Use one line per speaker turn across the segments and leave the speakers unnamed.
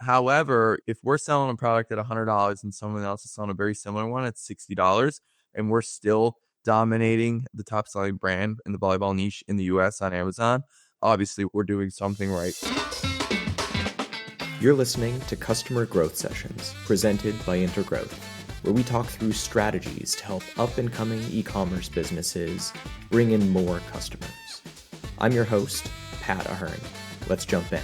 However, if we're selling a product at $100 and someone else is selling a very similar one at $60, and we're still dominating the top selling brand in the volleyball niche in the US on Amazon, obviously we're doing something right.
You're listening to Customer Growth Sessions, presented by Intergrowth, where we talk through strategies to help up-and-coming e-commerce businesses bring in more customers. I'm your host, Pat Ahern. Let's jump in.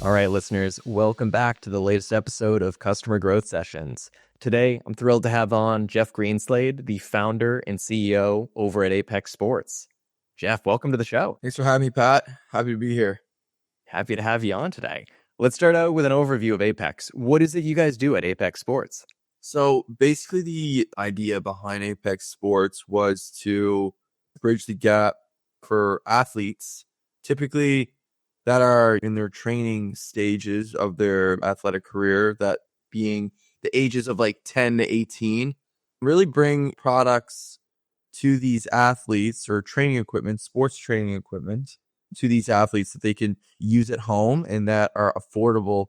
All right, listeners, welcome back to the latest episode of Customer Growth Sessions. Today, I'm thrilled to have on Jeff Greenslade, the founder and CEO over at Apex Sports. Jeff, welcome to the show.
Thanks for having me, Pat. Happy to be here.
Happy to have you on today. Let's start out with an overview of Apex. What is it you guys do at Apex Sports?
So basically the idea behind Apex Sports was to bridge the gap for athletes, typically that are in their training stages of their athletic career, that being the ages of like 10 to 18, really bring products to these athletes or training equipment, sports training equipment to these athletes that they can use at home and that are affordable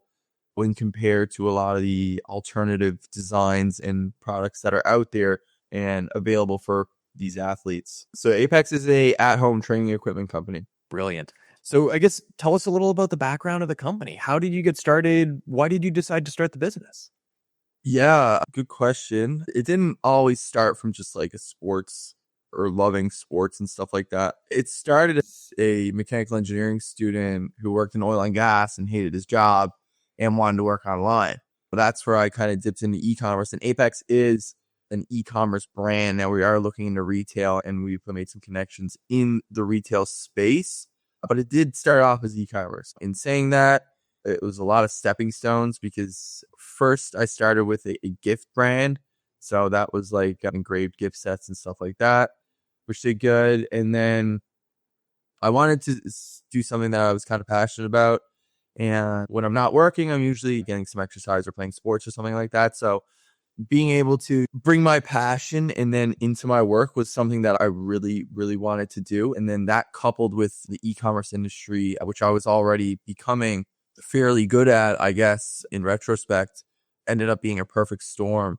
when compared to a lot of the alternative designs and products that are out there and available for these athletes. So Apex is a at-home training equipment company.
Brilliant. So I guess tell us a little about the background of the company. How did you get started? Why did you decide to start the business?
Yeah, good question. It didn't always start from just like a sports or loving sports and stuff like that. It started as a mechanical engineering student who worked in oil and gas and hated his job and wanted to work online. But that's where I kind of dipped into e-commerce, and Apex is an e-commerce brand. Now we are looking into retail and we've made some connections in the retail space, but it did start off as e-commerce. In saying that, it was a lot of stepping stones because first I started with a gift brand. So that was like engraved gift sets and stuff like that, which did good. And then I wanted to do something that I was kind of passionate about. And when I'm not working, I'm usually getting some exercise or playing sports or something like that. So being able to bring my passion and then into my work was something that I really, really wanted to do. And then that coupled with the e-commerce industry, which I was already becoming fairly good at, I guess, in retrospect, ended up being a perfect storm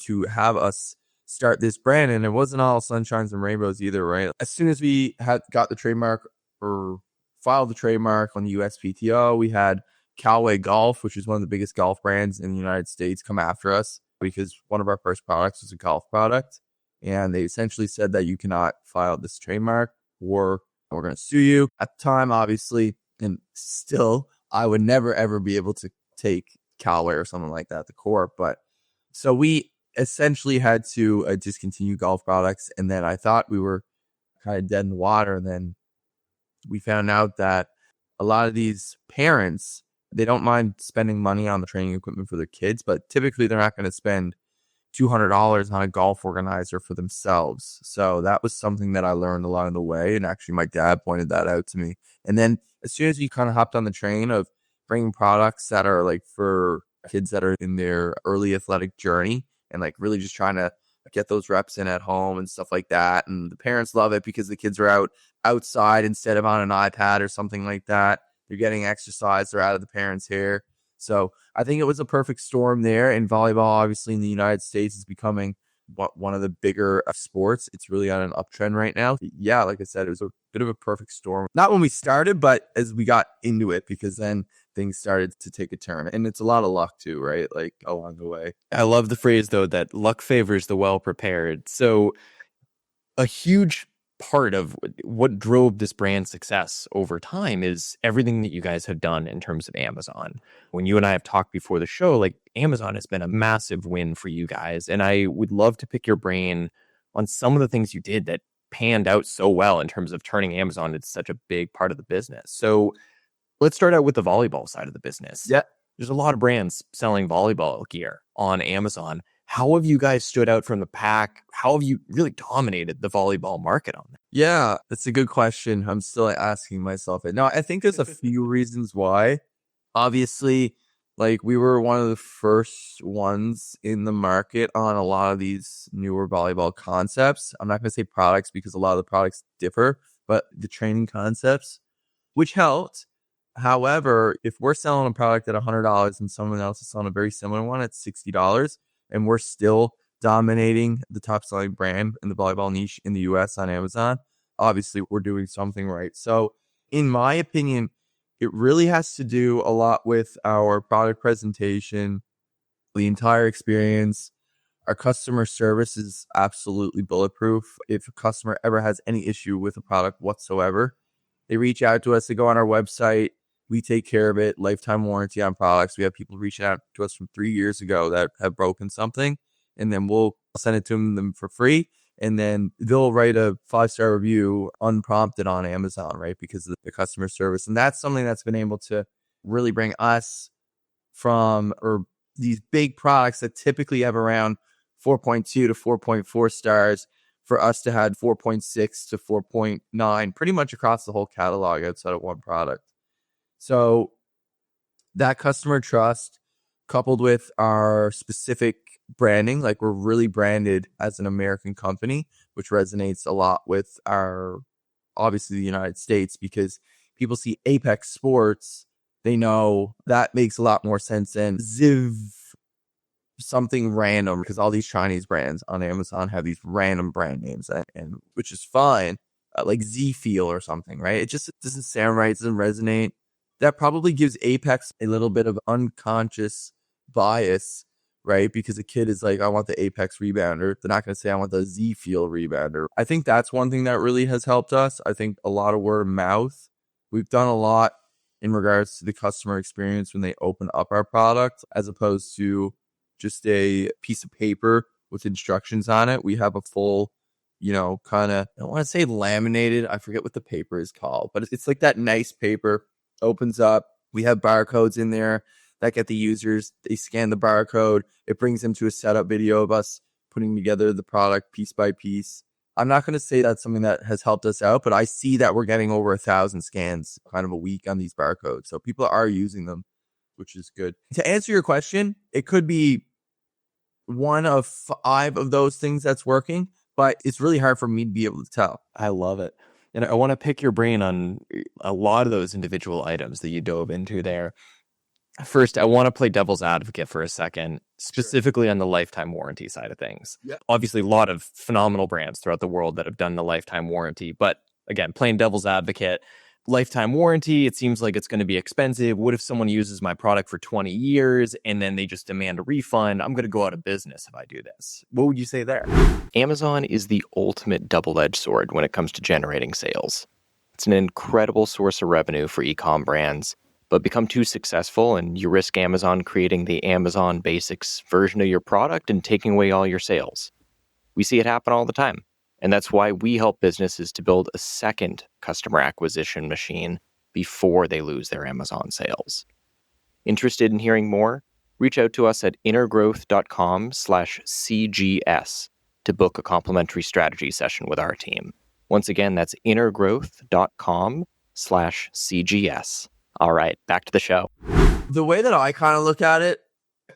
to have us start this brand. And it wasn't all sunshines and rainbows either, right? As soon as we had got the trademark or filed the trademark on the USPTO, we had Callaway Golf, which is one of the biggest golf brands in the United States, come after us because one of our first products was a golf product. And they essentially said that you cannot file this trademark or we're going to sue you. At the time, obviously, and still, I would never, ever be able to take Callaway or something like that to court. But so we essentially had to discontinue golf products. And then I thought we were kind of dead in the water. And then we found out that a lot of these parents, they don't mind spending money on the training equipment for their kids, but typically they're not going to spend $200 on a golf organizer for themselves. So that was something that I learned along the way. And actually my dad pointed that out to me. And then as soon as we kind of hopped on the train of bringing products that are like for kids that are in their early athletic journey and like really just trying to get those reps in at home and stuff like that. And the parents love it because the kids are outside instead of on an iPad or something like that. They're getting exercise. They're out of the parents' hair. So I think it was a perfect storm there. And volleyball, obviously, in the United States is becoming one of the bigger sports. It's really on an uptrend right now. Yeah, like I said, it was a bit of a perfect storm. Not when we started, but as we got into it, because then things started to take a turn. And it's a lot of luck too, right? Like along the way.
I love the phrase, though, that luck favors the well-prepared. So a huge part of what drove this brand's success over time is everything that you guys have done in terms of Amazon. When you and I have talked before the show, like Amazon has been a massive win for you guys. And I would love to pick your brain on some of the things you did that panned out so well in terms of turning Amazon into such a big part of the business. So let's start out with the volleyball side of the business.
Yeah.
There's a lot of brands selling volleyball gear on Amazon. How have you guys stood out from the pack? How have you really dominated the volleyball market on that?
Yeah, that's a good question. I'm still asking myself it. No, I think there's a few reasons why. Obviously, like we were one of the first ones in the market on a lot of these newer volleyball concepts. I'm not going to say products because a lot of the products differ, but the training concepts, which helped. However, if we're selling a product at $100 and someone else is selling a very similar one at $60, and we're still dominating the top selling brand in the volleyball niche in the US on Amazon, obviously we're doing something right. So, in my opinion, it really has to do a lot with our product presentation, the entire experience. Our customer service is absolutely bulletproof. If a customer ever has any issue with a product whatsoever, they reach out to us, they go on our website, we take care of it, lifetime warranty on products. We have people reaching out to us from 3 years ago that have broken something, and then we'll send it to them for free. And then they'll write a 5-star review unprompted on Amazon, right? Because of the customer service. And that's something that's been able to really bring us from, or these big products that typically have around 4.2 to 4.4 stars, for us to have 4.6 to 4.9 pretty much across the whole catalog outside of one product. So that customer trust, coupled with our specific branding, like we're really branded as an American company, which resonates a lot with our, obviously, the United States, because people see Apex Sports, they know that makes a lot more sense than Ziv something random, because all these Chinese brands on Amazon have these random brand names, and which is fine, like Z Feel or something, right? It doesn't sound right, it doesn't resonate. That probably gives Apex a little bit of unconscious bias, right? Because a kid is like, I want the Apex rebounder. They're not going to say, I want the Z Feel rebounder. I think that's one thing that really has helped us. I think a lot of word of mouth. We've done a lot in regards to the customer experience when they open up our product, as opposed to just a piece of paper with instructions on it. We have a full, kind of, I don't want to say laminated, I forget what the paper is called, but it's like that nice paper, opens up. We have barcodes in there that get the users, they scan the barcode, it brings them to a setup video of us putting together the product piece by piece. I'm not going to say that's something that has helped us out, but I see that we're getting over 1,000 scans kind of a week on these barcodes. So people are using them, which is good. To answer your question, it could be one of 5 of those things that's working, but it's really hard for me to be able to tell.
I love it. And I want to pick your brain on a lot of those individual items that you dove into there. First, I want to play devil's advocate for a second, specifically on the lifetime warranty side of things.
Yep.
Obviously, a lot of phenomenal brands throughout the world that have done the lifetime warranty. But again, playing devil's advocate, lifetime warranty, it seems like it's going to be expensive. What if someone uses my product for 20 years and then they just demand a refund? I'm going to go out of business if I do this. What would you say there? Amazon is the ultimate double-edged sword when it comes to generating sales. It's an incredible source of revenue for e-com brands, but become too successful and you risk Amazon creating the Amazon Basics version of your product and taking away all your sales. We see it happen all the time. And that's why we help businesses to build a second customer acquisition machine before they lose their Amazon sales. Interested in hearing more? Reach out to us at intergrowth.com/CGS to book a complimentary strategy session with our team. Once again, that's intergrowth.com/CGS. All right, back to the show.
The way that I kind of look at it,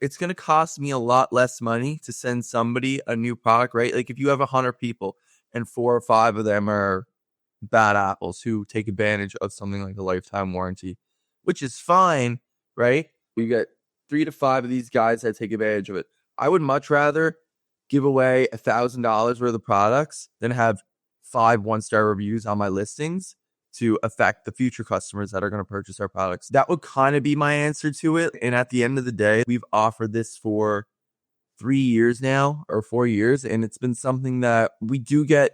it's going to cost me a lot less money to send somebody a new product, right? Like if you have 100 people and 4 or 5 of them are bad apples who take advantage of something like a lifetime warranty, which is fine, right? You get 3 to 5 of these guys that take advantage of it. I would much rather give away $1,000 worth of products than have 5 1-star reviews on my listings to affect the future customers that are going to purchase our products. That would kind of be my answer to it. And at the end of the day, we've offered this for 3 years now, or 4 years, and it's been something that we do get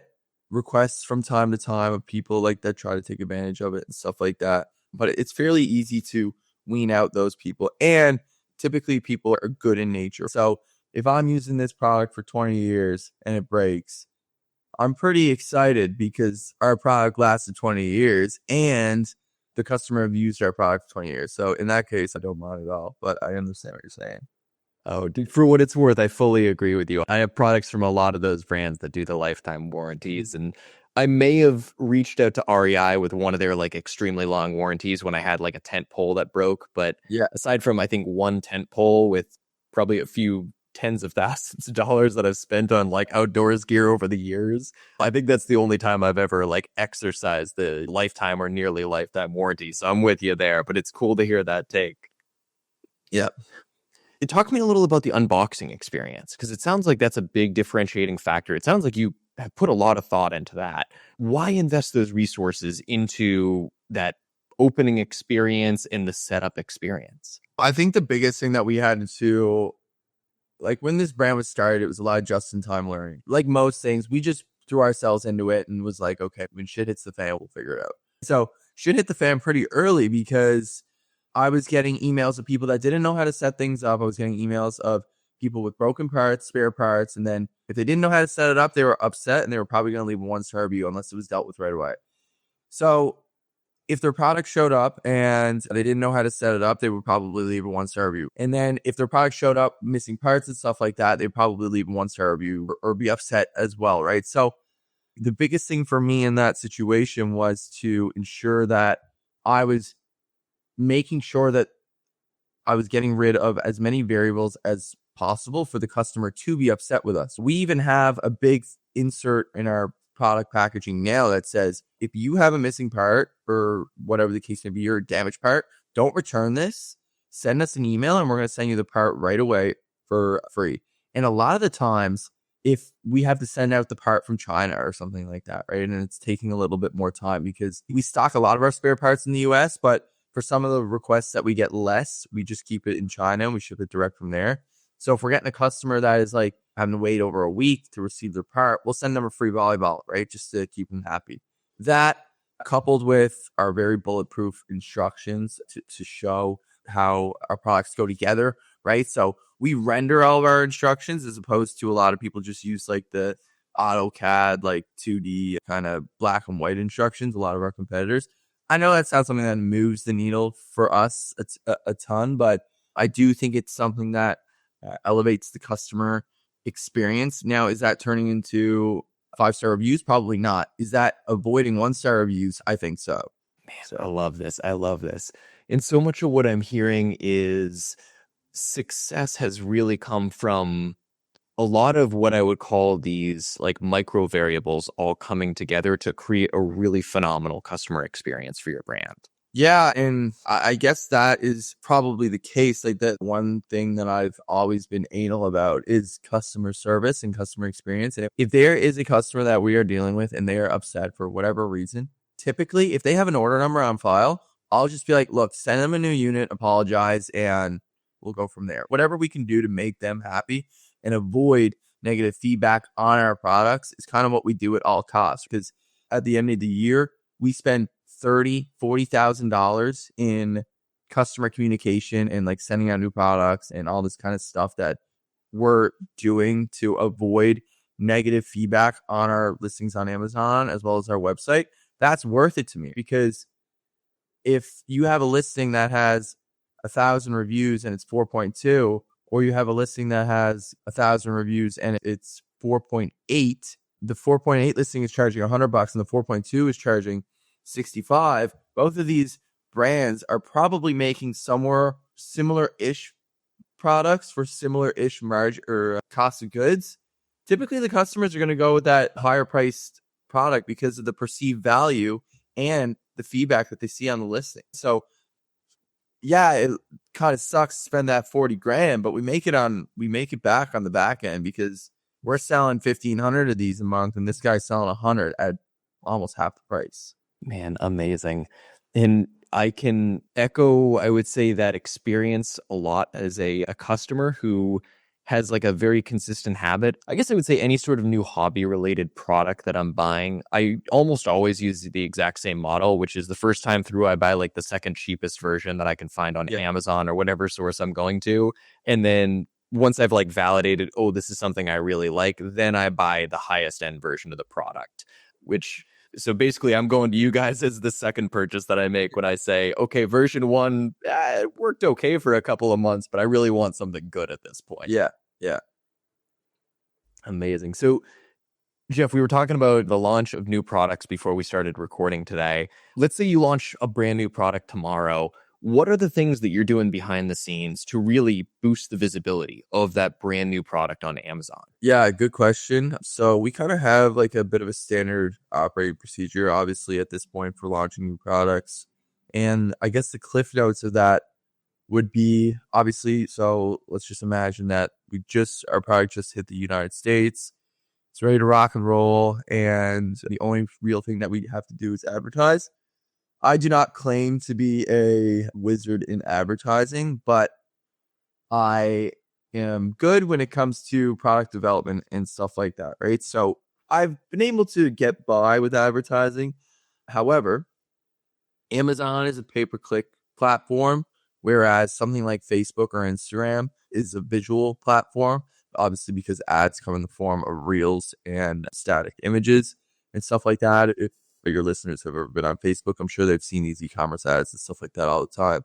requests from time to time of people like that try to take advantage of it and stuff like that. But it's fairly easy to wean out those people, and typically people are good in nature. So if I'm using this product for 20 years and it breaks, I'm pretty excited because our product lasted 20 years and the customer have used our product for 20 years. So in that case, I don't mind at all, but I understand what you're saying.
Oh, dude, for what it's worth, I fully agree with you. I have products from a lot of those brands that do the lifetime warranties, and I may have reached out to REI with one of their like extremely long warranties when I had like a tent pole that broke. But
Yeah,
aside from, I think, one tent pole with probably a few tens of thousands of dollars that I've spent on like outdoors gear over the years. I think that's the only time I've ever like exercised the lifetime or nearly lifetime warranty. So I'm with you there, but it's cool to hear that take.
Yep.
Talk to me a little about the unboxing experience, because it sounds like that's a big differentiating factor. It sounds like you have put a lot of thought into that. Why invest those resources into that opening experience and the setup experience?
I think the biggest thing that we had to, like when this brand was started, it was a lot of just-in-time learning. Like most things, we just threw ourselves into it and was like, okay, when shit hits the fan, we'll figure it out. So shit hit the fan pretty early because I was getting emails of people that didn't know how to set things up. I was getting emails of people with broken parts, spare parts, and then if they didn't know how to set it up, they were upset and they were probably going to leave a 1-star review unless it was dealt with right away. So if their product showed up and they didn't know how to set it up, they would probably leave a 1-star review. And then if their product showed up missing parts and stuff like that, they'd probably leave a 1-star review or be upset as well, right? So the biggest thing for me in that situation was to ensure that I was making sure that I was getting rid of as many variables as possible for the customer to be upset with us. We even have a big insert in our product packaging now that says, if you have a missing part or whatever the case may be, or a damaged part, don't return this. Send us an email and we're going to send you the part right away for free. And a lot of the times, if we have to send out the part from China or something like that, right? And it's taking a little bit more time because we stock a lot of our spare parts in the US, but for some of the requests that we get less, we just keep it in China and we ship it direct from there. So if we're getting a customer that is like having to wait over a week to receive their part, we'll send them a free volleyball, right? Just to keep them happy. That coupled with our very bulletproof instructions to show how our products go together, right? So we render all of our instructions as opposed to a lot of people just use like the AutoCAD, like 2D kind of black and white instructions, a lot of our competitors. I know that's not something that moves the needle for us a ton, but I do think it's something that elevates the customer experience. Now, is that turning into 5-star reviews? Probably not. Is that avoiding 1-star reviews? I think so.
Man, I love this. I love this. And so much of what I'm hearing is success has really come from a lot of what I would call these like micro variables all coming together to create a really phenomenal customer experience for your brand.
Yeah, and I guess that is probably the case. Like that one thing that I've always been anal about is customer service and customer experience. And if there is a customer that we are dealing with and they are upset for whatever reason, typically if they have an order number on file, I'll just be like, look, send them a new unit, apologize, and we'll go from there. Whatever we can do to make them happy and avoid negative feedback on our products is kind of what we do at all costs. Because at the end of the year, we spend $40,000 in customer communication and like sending out new products and all this kind of stuff that we're doing to avoid negative feedback on our listings on Amazon as well as our website. That's worth it to me, because if you have a listing that has 1,000 reviews and it's 4.2, or you have a listing that has 1,000 reviews and it's 4.8, the 4.8 listing is charging $100 and the 4.2 is charging 65. Both of these brands are probably making somewhere similar-ish products for similar-ish margin or cost of goods. Typically, the customers are going to go with that higher-priced product because of the perceived value and the feedback that they see on the listing. So, yeah, it kind of sucks to spend that $40,000, but we make it back on the back end because we're selling 1,500 of these a month, and this guy's selling 100 at almost half the price.
Man, amazing. And I can echo, I would say, that experience a lot as a customer who has like a very consistent habit. I guess I would say any sort of new hobby related product that I'm buying, I almost always use the exact same model, which is the first time through, I buy like the second cheapest version that I can find on Amazon or whatever source I'm going to. And then once I've like validated, oh, this is something I really like, then I buy the highest end version of the product, so basically, I'm going to you guys as the second purchase that I make when I say, okay, version 1, it worked okay for a couple of months, but I really want something good at this point.
Yeah.
Amazing. So, Jeff, we were talking about the launch of new products before we started recording today. Let's say you launch a brand new product tomorrow. What are the things that you're doing behind the scenes to really boost the visibility of that brand new product on Amazon?
Yeah, good question. So we kind of have like a bit of a standard operating procedure, obviously, at this point for launching new products. And I guess the cliff notes of that would be obviously, so let's just imagine that our product just hit the United States. It's ready to rock and roll. And the only real thing that we have to do is advertise. I do not claim to be a wizard in advertising, but I am good when it comes to product development and stuff like that, right? So I've been able to get by with advertising. However, Amazon is a pay-per-click platform, whereas something like Facebook or Instagram is a visual platform, obviously because ads come in the form of reels and static images and stuff like that. If your listeners have ever been on Facebook, I'm sure they've seen these e-commerce ads and stuff like that all the time.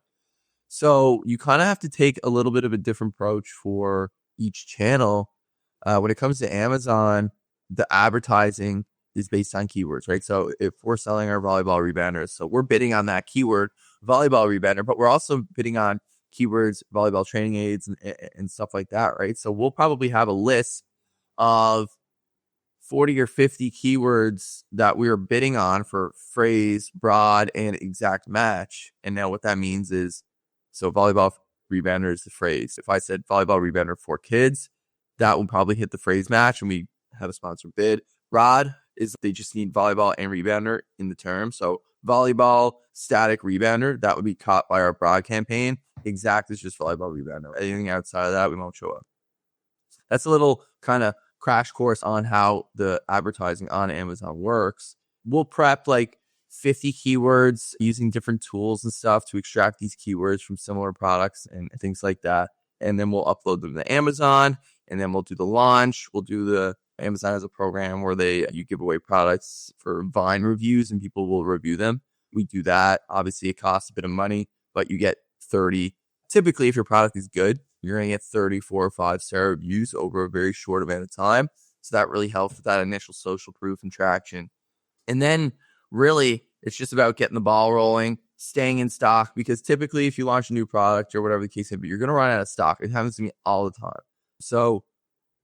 So you kind of have to take a little bit of a different approach for each channel. When it comes to Amazon, the advertising is based on keywords, right? So if we're selling our volleyball rebanders, so we're bidding on that keyword, volleyball rebander, but we're also bidding on keywords, volleyball training aids and stuff like that, right? So we'll probably have a list of 40 or 50 keywords that we are bidding on for phrase, broad, and exact match. And now what that means is, so volleyball rebander is the phrase. If I said volleyball rebander for kids, that will probably hit the phrase match and we have a sponsor bid. Broad is they just need volleyball and rebander in the term. So volleyball static rebander, that would be caught by our broad campaign. Exact is just volleyball rebander. Anything outside of that, we won't show up. That's a little kind of crash course on how the advertising on Amazon works. We'll prep like 50 keywords using different tools and stuff to extract these keywords from similar products and things like that. And then we'll upload them to Amazon, and then we'll do the launch. We'll do the Amazon has a program where you give away products for Vine reviews and people will review them. We do that. Obviously, it costs a bit of money, but you get 30. Typically, if your product is good, you're going to get 30, 4 or 5-star reviews over a very short amount of time. So that really helps with that initial social proof and traction. And then really, it's just about getting the ball rolling, staying in stock, because typically if you launch a new product or whatever the case may be, you're going to run out of stock. It happens to me all the time. So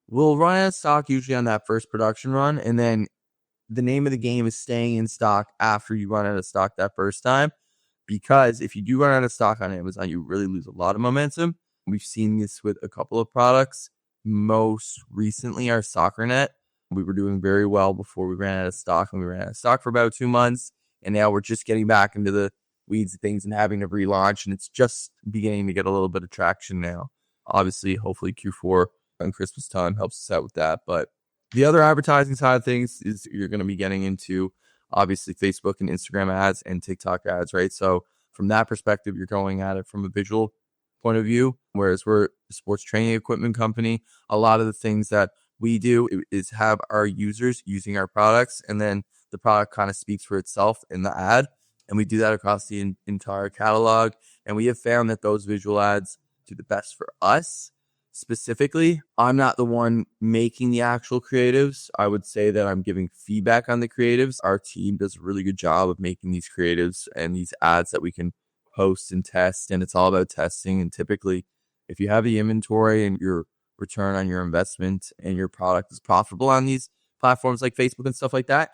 we'll run out of stock usually on that first production run. And then the name of the game is staying in stock after you run out of stock that first time. Because if you do run out of stock on Amazon, you really lose a lot of momentum. We've seen this with a couple of products. Most recently, our soccer net. We were doing very well before we ran out of stock, and we ran out of stock for about 2 months. And now we're just getting back into the weeds of things and having to relaunch. And it's just beginning to get a little bit of traction now. Obviously, hopefully Q4 and Christmas time helps us out with that. But the other advertising side of things is you're going to be getting into obviously Facebook and Instagram ads and TikTok ads, right? So from that perspective, you're going at it from a visual point of view, whereas we're a sports training equipment company. A lot of the things that we do is have our users using our products, and then the product kind of speaks for itself in the ad. And we do that across the entire catalog. And we have found that those visual ads do the best for us. Specifically, I'm not the one making the actual creatives. I would say that I'm giving feedback on the creatives. Our team does a really good job of making these creatives and these ads that we can post and test. And it's all about testing. And typically, if you have the inventory and your return on your investment and your product is profitable on these platforms like Facebook and stuff like that,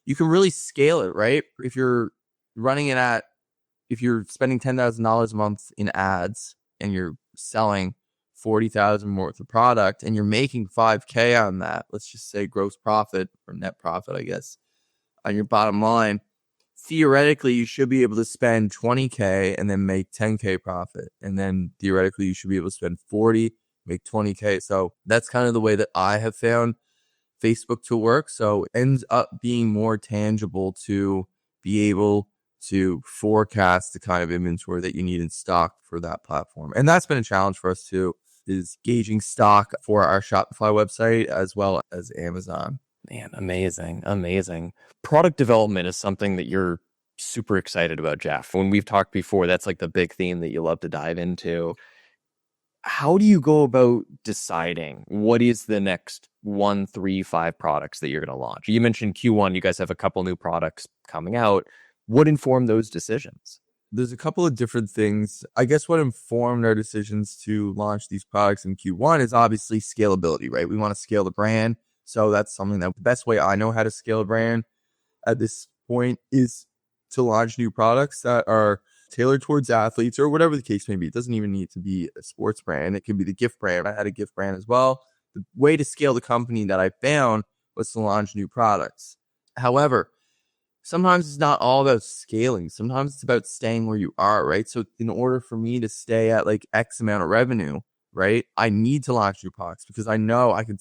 you can really scale it, right? If you're spending $10,000 a month in ads and you're selling $40,000 worth of product and you're making $5,000 on that, let's just say gross profit or net profit, I guess, on your bottom line, theoretically you should be able to spend $20,000 and then make $10,000 profit. And then theoretically you should be able to spend $40,000, make $20,000. So that's kind of the way that I have found Facebook to work. So it ends up being more tangible to be able to forecast the kind of inventory that you need in stock for that platform. And that's been a challenge for us too, is gauging stock for our Shopify website as well as Amazon.
Man, amazing. Amazing. Product development is something that you're super excited about, Jeff. When we've talked before, that's like the big theme that you love to dive into. How do you go about deciding what is the next 1, 3, 5 products that you're going to launch? You mentioned Q1, you guys have a couple new products coming out. What informed those decisions?
There's a couple of different things. I guess what informed our decisions to launch these products in Q1 is obviously scalability, right? We want to scale the brand. So that's something that the best way I know how to scale a brand at this point is to launch new products that are tailored towards athletes or whatever the case may be. It doesn't even need to be a sports brand. It can be the gift brand. I had a gift brand as well. The way to scale the company that I found was to launch new products. However, sometimes it's not all about scaling. Sometimes it's about staying where you are, right? So in order for me to stay at like X amount of revenue, right, I need to launch new products because I know I can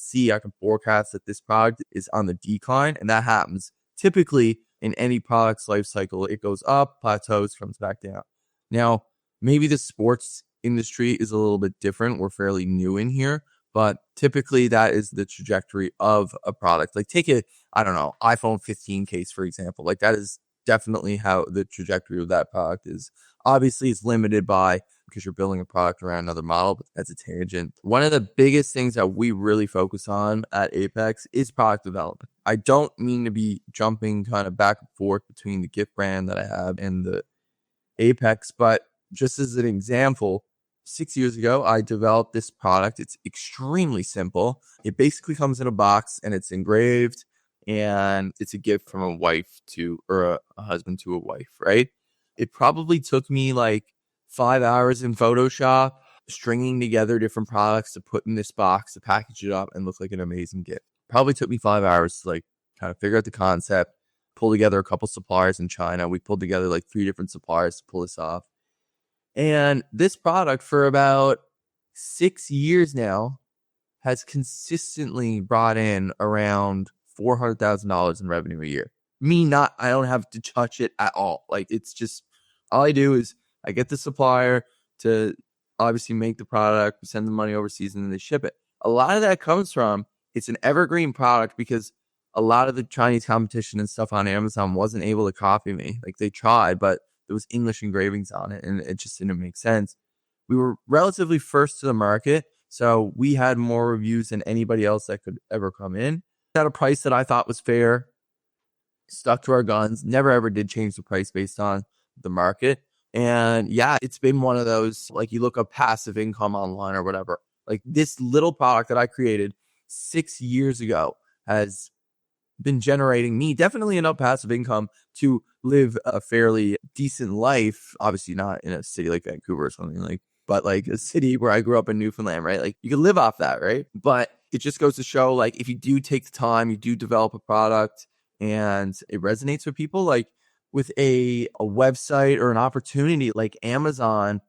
forecast that this product is on the decline, and that happens typically in any product's life cycle. It goes up, plateaus, comes back down. Now, maybe the sports industry is a little bit different. We're fairly new in here, but typically that is the trajectory of a product. Like take a, I don't know, iPhone 15 case, for example. Like that is definitely how the trajectory of that product is. Obviously, it's limited by because you're building a product around another model, but that's a tangent. One of the biggest things that we really focus on at Apex is product development. I don't mean to be jumping kind of back and forth between the gift brand that I have and the Apex, but just as an example, 6 years ago, I developed this product. It's extremely simple. It basically comes in a box and it's engraved, and it's a gift from a wife to, or a husband to a wife, right? It probably took me like 5 hours in Photoshop, stringing together different products to put in this box, to package it up and look like an amazing gift. Probably took me 5 hours to like kind of figure out the concept, pull together a couple suppliers in China. We pulled together like 3 different suppliers to pull this off. And this product for about 6 years now has consistently brought in around $400,000 in revenue a year. I don't have to touch it at all. Like it's just, all I do is I get the supplier to obviously make the product, send the money overseas, and then they ship it. A lot of that comes from, it's an evergreen product because a lot of the Chinese competition and stuff on Amazon wasn't able to copy me. Like they tried, but there was English engravings on it and it just didn't make sense. We were relatively first to the market, so we had more reviews than anybody else that could ever come in at a price that I thought was fair. Stuck to our guns, never ever did change the price based on the market. And yeah, it's been one of those, like you look up passive income online or whatever. Like this little product that I created 6 years ago has been generating me definitely enough passive income to live a fairly decent life. Obviously not in a city like Vancouver or something, like, but like a city where I grew up in Newfoundland, right? Like you can live off that, right? But it just goes to show, like, if you do take the time, you do develop a product and it resonates with people, like with a website or an opportunity like Amazon,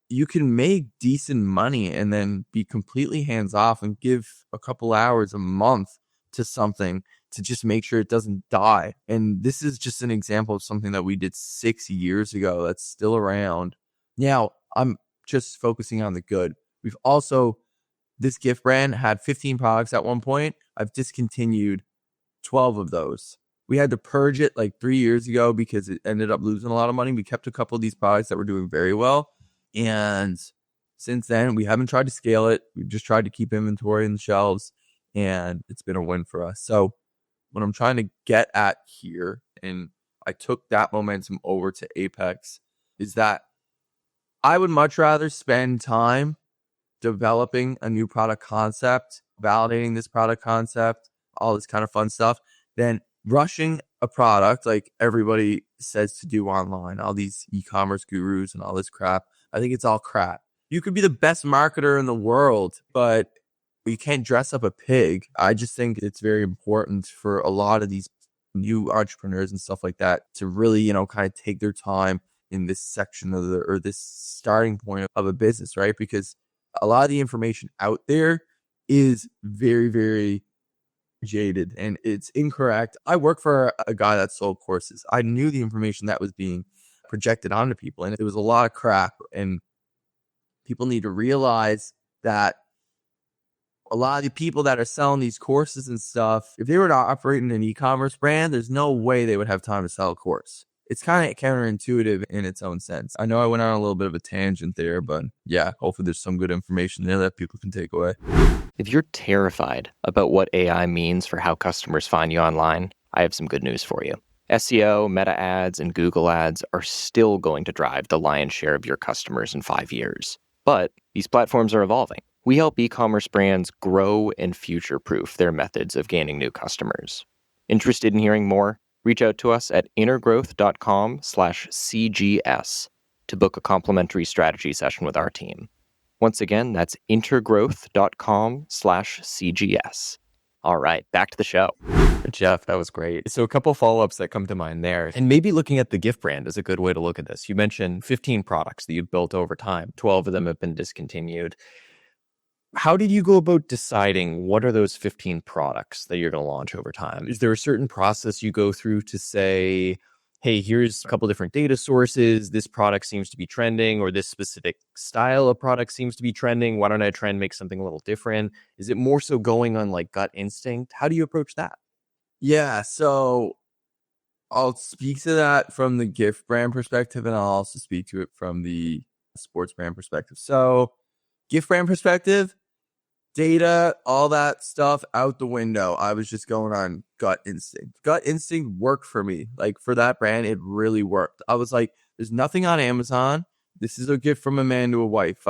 you can make decent money and then be completely hands off and give a couple hours a month to something to just make sure it doesn't die. And this is just an example of something that we did 6 years ago that's still around. Now, I'm just focusing on the good. We've also, this gift brand had 15 products at one point. I've discontinued 12 of those. We had to purge it like 3 years ago because it ended up losing a lot of money. We kept a couple of these products that were doing very well. And since then, we haven't tried to scale it. We've just tried to keep inventory in the shelves, and it's been a win for us. So what I'm trying to get at here, and I took that momentum over to Apex, is that I would much rather spend time developing a new product concept, validating this product concept, all this kind of fun stuff, than rushing a product like everybody says to do online, all these e-commerce gurus and all this crap. I think it's all crap. You could be the best marketer in the world, but you can't dress up a pig. I just think it's very important for a lot of these new entrepreneurs and stuff like that to really, kind of take their time in this section of or this starting point of a business, right? Because a lot of the information out there is very, very jaded and it's incorrect. I work for a guy that sold courses. I knew the information that was being projected onto people, and it was a lot of crap. And people need to realize that a lot of the people that are selling these courses and stuff, if they were to operate in an e-commerce brand, there's no way they would have time to sell a course. It's kind of counterintuitive in its own sense. I know I went on a little bit of a tangent there, but yeah, hopefully there's some good information there that people can take away.
If you're terrified about what AI means for how customers find you online, I have some good news for you. SEO, Meta ads, and Google ads are still going to drive the lion's share of your customers in 5 years. But these platforms are evolving. We help e-commerce brands grow and future-proof their methods of gaining new customers. Interested in hearing more? Reach out to us at intergrowth.com/CGS to book a complimentary strategy session with our team. Once again, that's intergrowth.com/CGS. All right, back to the show.
Jeff, that was great. So a couple follow-ups that come to mind there. And maybe looking at the gift brand is a good way to look at this. You mentioned 15 products that you've built over time. 12 of them have been discontinued. How did you go about deciding what are those 15 products that you're going to launch over time? Is there a certain process you go through to say, hey, here's a couple different data sources. This product seems to be trending, or this specific style of product seems to be trending. Why don't I try and make something a little different? Is it more so going on like gut instinct? How do you approach that?
Yeah, so I'll speak to that from the gift brand perspective, and I'll also speak to it from the sports brand perspective. So, gift brand perspective, data, all that stuff out the window. I was just going on gut instinct. Gut instinct worked for me. Like for that brand, it really worked. I was like, there's nothing on Amazon. This is a gift from a man to a wife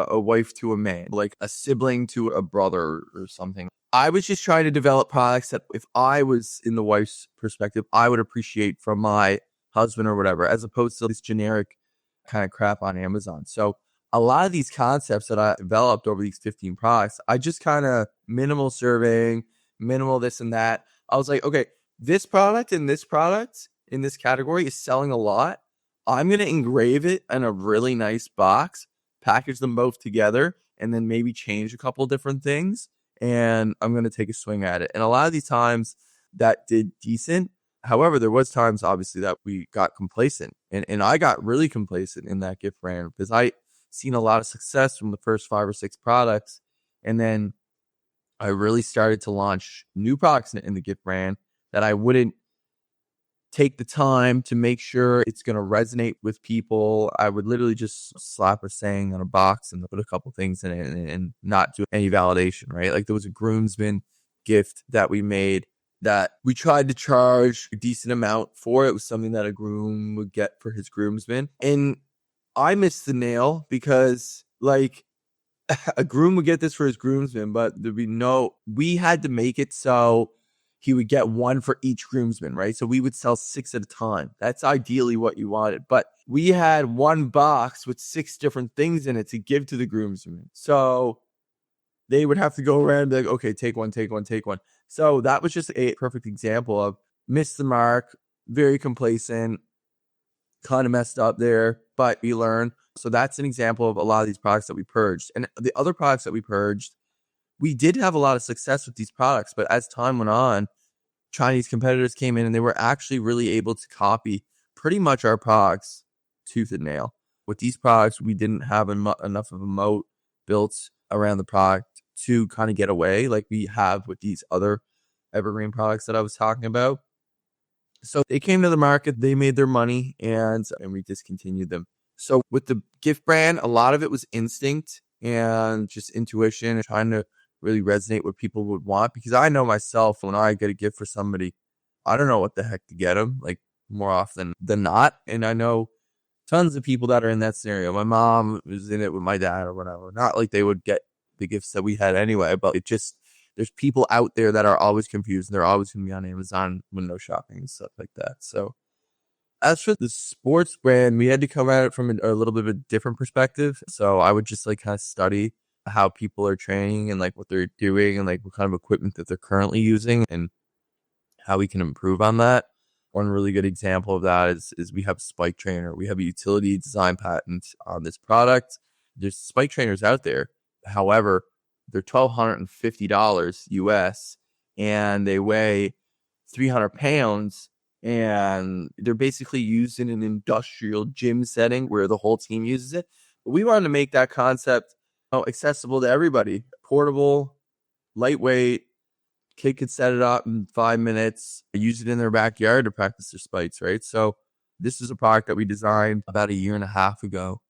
to a man, like a sibling to a brother or something. I was just trying to develop products that if I was in the wife's perspective, I would appreciate from my husband or whatever, as opposed to this generic kind of crap on Amazon. So a lot of these concepts that I developed over these 15 products, I just kind of minimal surveying, minimal this and that. I was like, okay, this product in this category is selling a lot. I'm going to engrave it in a really nice box, package them both together, and then maybe change a couple different things. And I'm going to take a swing at it. And a lot of these times that did decent. However, there was times obviously that we got complacent, and I got really complacent in that gift brand because I seen a lot of success from the first 5 or 6 products. And then I really started to launch new products in the gift brand that I wouldn't take the time to make sure it's going to resonate with people. I would literally just slap a saying on a box and put a couple things in it and not do any validation, right? Like there was a groomsman gift that we made that we tried to charge a decent amount for. It was something that a groom would get for his groomsman. And I missed the nail because like a groom would get this for his groomsman, but we had to make it so he would get one for each groomsman, right? So we would sell 6 at a time. That's ideally what you wanted. But we had one box with 6 different things in it to give to the groomsmen. So they would have to go around and be like, okay, take one, take one, take one. So that was just a perfect example of missed the mark, very complacent, kind of messed up there, but we learned. So that's an example of a lot of these products that we purged. And the other products that we purged, we did have a lot of success with these products, but as time went on, Chinese competitors came in and they were actually really able to copy pretty much our products tooth and nail. With these products, we didn't have enough of a moat built around the product to kind of get away like we have with these other evergreen products that I was talking about. So they came to the market, they made their money, and we discontinued them. So with the gift brand, a lot of it was instinct and just intuition and trying to really resonate what people would want, because I know myself when I get a gift for somebody, I don't know what the heck to get them, like more often than not. And I know tons of people that are in that scenario. My mom was in it with my dad or whatever. Not like they would get the gifts that we had anyway, but there's people out there that are always confused and they're always going to be on Amazon window shopping and stuff like that. So as for the sports brand, we had to come at it from a little bit of a different perspective. So I would just like kind of study how people are training and like what they're doing and like what kind of equipment that they're currently using and how we can improve on that. One really good example of that is we have Spike Trainer. We have a utility design patent on this product. There's Spike Trainers out there. However, they're $1,250 US and they weigh 300 pounds and they're basically used in an industrial gym setting where the whole team uses it. But we wanted to make that concept accessible to everybody. Portable, lightweight, kid could set it up in 5 minutes, use it in their backyard to practice their spikes, right? So this is a product that we designed about 1.5 years ago.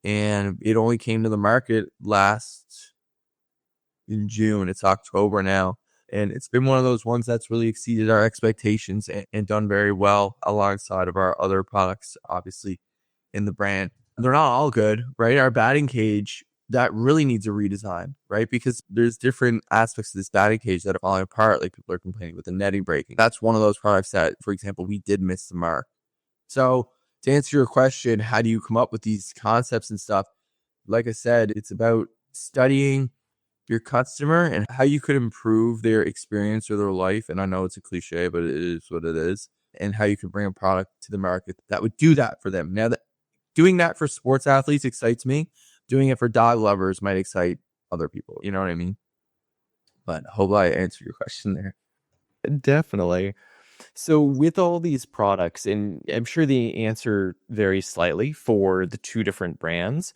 And it only came to the market last in June. It's October now. And it's been one of those ones that's really exceeded our expectations and done very well alongside of our other products, obviously, in the brand. They're not all good, right? Our batting cage, that really needs a redesign, right? Because there's different aspects of this batting cage that are falling apart. Like people are complaining with the netting breaking. That's one of those products that, for example, we did miss the mark. So to answer your question, how do you come up with these concepts and stuff? Like I said, it's about studying your customer and how you could improve their experience or their life. And I know it's a cliche, but it is what it is. And how you could bring a product to the market that would do that for them. Now, that doing that for sports athletes excites me. Doing it for dog lovers might excite other people. You know what I mean? But hope I answered your question there.
Definitely. So with all these products, and I'm sure the answer varies slightly for the two different brands,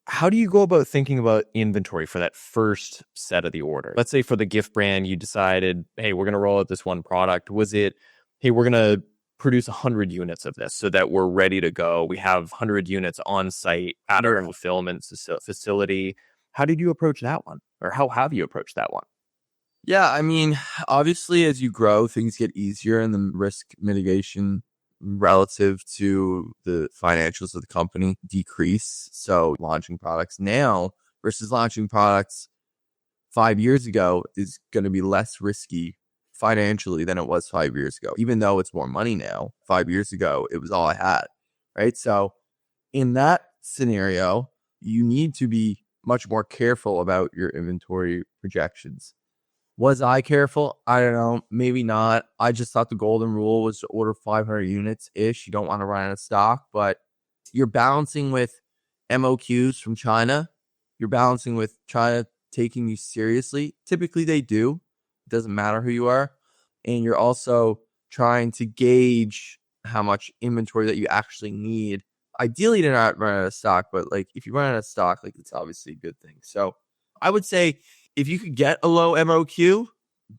how do you go about thinking about inventory for that first set of the order? Let's say for the gift brand, you decided, hey, we're going to roll out this one product. Was it, hey, we're going to produce 100 units of this so that we're ready to go? We have 100 units on site at our fulfillment facility. How did you approach that one? Or how have you approached that one?
Yeah, I mean, obviously, as you grow, things get easier and the risk mitigation relative to the financials of the company decrease. So launching products now versus launching products 5 years ago is going to be less risky financially than it was 5 years ago. Even though it's more money now, 5 years ago, it was all I had, right? So in that scenario, you need to be much more careful about your inventory projections. Was I careful? I don't know. Maybe not. I just thought the golden rule was to order 500 units ish. You don't want to run out of stock, but you're balancing with MOQs from China. You're balancing with China taking you seriously. Typically, they do. It doesn't matter who you are. And you're also trying to gauge how much inventory that you actually need. Ideally, to not run out of stock, but like if you run out of stock, like it's obviously a good thing. So I would say, if you could get a low MOQ,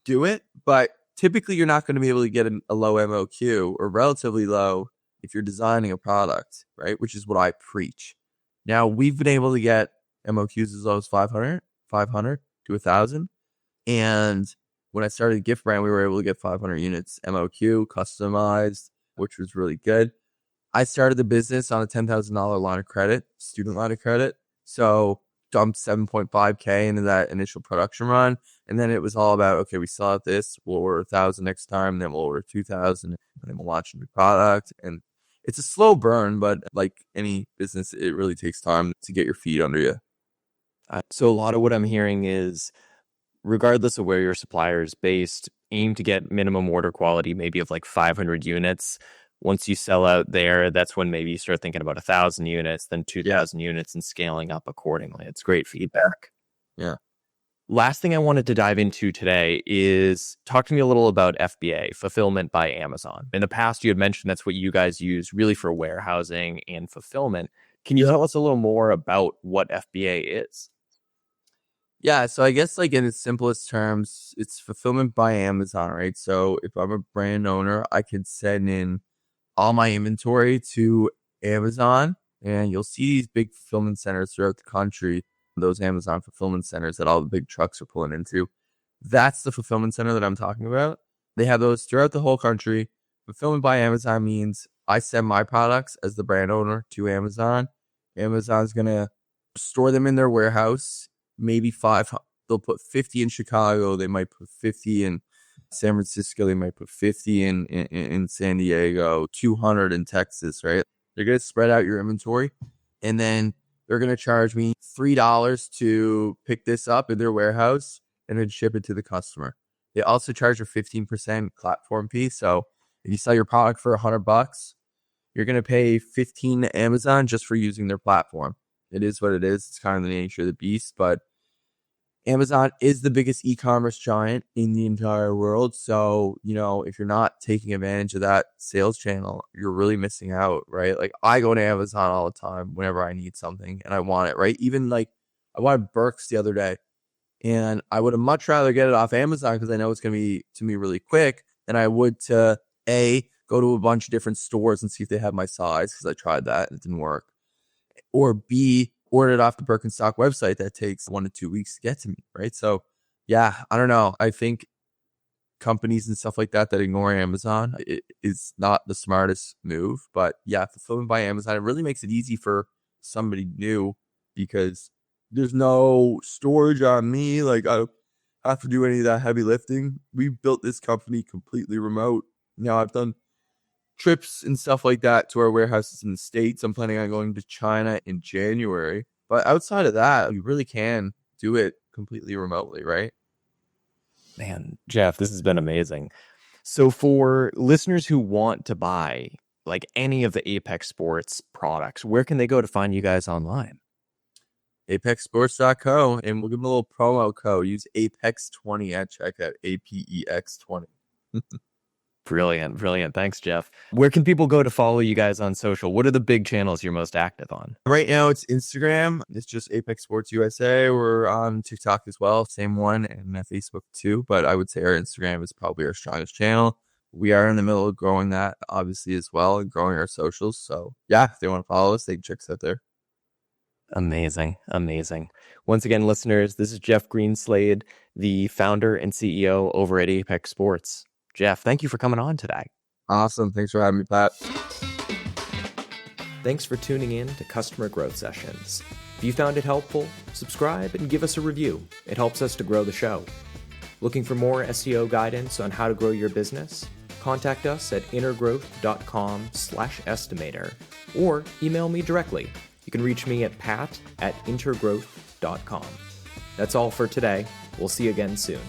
do it. But typically, you're not going to be able to get a low MOQ or relatively low if you're designing a product, right? Which is what I preach. Now, we've been able to get MOQs as low as 500 to 1,000. And when I started Gift Brand, we were able to get 500 units MOQ customized, which was really good. I started the business on a $10,000 line of credit, student line of credit. So dumped 7.5K into that initial production run. And then it was all about, okay, we sell out this, we'll order 1,000 next time, then we'll order 2,000, and then we'll launch a new product. And it's a slow burn, but like any business, it really takes time to get your feet under you.
So a lot of what I'm hearing is, regardless of where your supplier is based, aim to get minimum order quality, maybe of like 500 units. Once you sell out there, that's when maybe you start thinking about 1,000 units, then 2,000 units, and scaling up accordingly. It's great feedback.
Yeah.
Last thing I wanted to dive into today is talk to me a little about FBA, Fulfillment by Amazon. In the past, you had mentioned that's what you guys use really for warehousing and fulfillment. Can you tell us a little more about what FBA is?
Yeah, so I guess like in its simplest terms, it's fulfillment by Amazon, right? So if I'm a brand owner, I could send in all my inventory to Amazon, and you'll see these big fulfillment centers throughout the country, those Amazon fulfillment centers that all the big trucks are pulling into. That's the fulfillment center that I'm talking about. They have those throughout the whole country. Fulfillment by Amazon means I send my products as the brand owner to Amazon. Amazon's going to store them in their warehouse, maybe they'll put 50 in Chicago, they might put 50 in San Francisco, they might put 50 in San Diego, 200 in Texas, right? They're going to spread out your inventory, and then they're going to charge me $3 to pick this up in their warehouse and then ship it to the customer. They also charge a 15% platform fee. So if you sell your product for $100, you're going to pay 15 to Amazon just for using their platform. It is what it is. It's kind of the nature of the beast, but Amazon is the biggest e-commerce giant in the entire world. So, if you're not taking advantage of that sales channel, you're really missing out, right? Like I go to Amazon all the time whenever I need something and I want it, right? Even like I wanted Burks the other day, and I would have much rather get it off Amazon because I know it's going to be to me really quick than I would to go to a bunch of different stores and see if they have my size, because I tried that and it didn't work. Or B, order it off the Birkenstock website that takes 1 to 2 weeks to get to me, right? So yeah, I don't know. I think companies and stuff like that ignore Amazon is not the smartest move. But yeah, fulfillment by Amazon, it really makes it easy for somebody new because there's no storage on me. Like, I don't have to do any of that heavy lifting. We built this company completely remote. Now, I've done trips and stuff like that to our warehouses in the States. I'm planning on going to China in January. But outside of that, you really can do it completely remotely, right?
Man, Jeff, this has been amazing. So for listeners who want to buy like any of the Apex Sports products, where can they go to find you guys online?
ApexSports.co, and we'll give them a little promo code. Use Apex20 at checkout, APEX20.
Brilliant, brilliant. Thanks, Jeff. Where can people go to follow you guys on social? What are the big channels you're most active on?
Right now, it's Instagram. It's just Apex Sports USA. We're on TikTok as well, same one, and Facebook too. But I would say our Instagram is probably our strongest channel. We are in the middle of growing that, obviously, as well, and growing our socials. So, yeah, if they want to follow us, they can check us out there.
Amazing, amazing. Once again, listeners, this is Jeff Greenslade, the founder and CEO over at Apex Sports. Jeff, thank you for coming on today.
Awesome. Thanks for having me, Pat.
Thanks for tuning in to Customer Growth Sessions. If you found it helpful, subscribe and give us a review. It helps us to grow the show. Looking for more SEO guidance on how to grow your business? Contact us at intergrowth.com/estimator or email me directly. You can reach me at pat@intergrowth.com. That's all for today. We'll see you again soon.